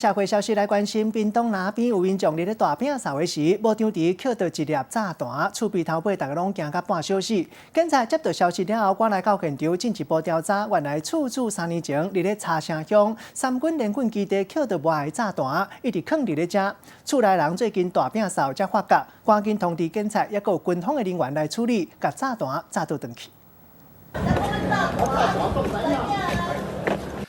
社会消息来关心，屏东那边有民众伫咧大饼扫的时，无张持捡到一粒炸弹，厝边头尾大家拢惊甲半小时。警察接到消息了后，赶来到现场进一步调查。原来厝主3年前伫咧茶城乡三军连军基地捡到无碍炸弹，一直藏伫咧遮。厝内人最近大饼扫才发觉，赶紧通知警察，也有军方的人员来处理，甲炸弹炸倒转去。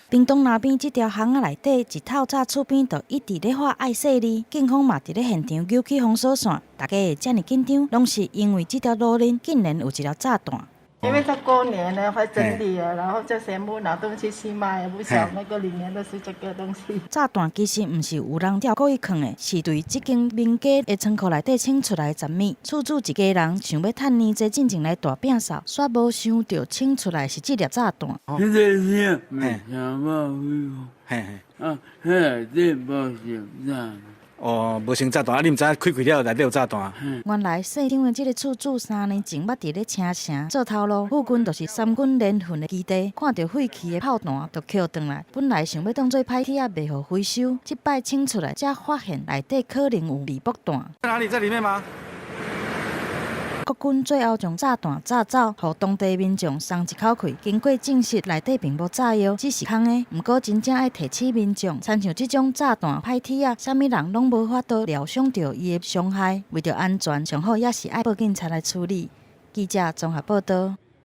屏东那边这条巷仔内底，一透早厝边就一直咧发爱说字，警方嘛伫咧现场揪起封锁线，大家会遮尔紧张，拢是因为这条路链竟然有一条炸弹。因为他过年了，会整理了，然后这些木拿东西去卖，不晓那个里面都是这个东西。炸弹其实毋是有人故意藏的，是对这间民家的仓库内底清出来的杂物。厝主一家人想要趁年节进前来大饼扫，煞无想到清出来是这粒炸弹。现在是没想法嘿嘿，啊，这无是炸。 哦，无成炸弹，你毋知开了内底有炸弹。原来现场的这个厝主3年前捌伫咧车城做头路，附近就是三军联训的基地，看到废弃的炮弹，就捡转来。本来想要当做歹铁袂互回收，这摆清出来，才发现内底可能有微爆弹。在哪里？在里面吗？ 国军最后将炸弹炸走，互当地民众松一口气。经过证实，内底并无炸药，只是空的。不过真正爱提醒民众，参像这种炸弹歹铁啊，啥物人拢无法度料想到伊的伤害。为着安全，上好也是爱报警察来处理。记者综合报道。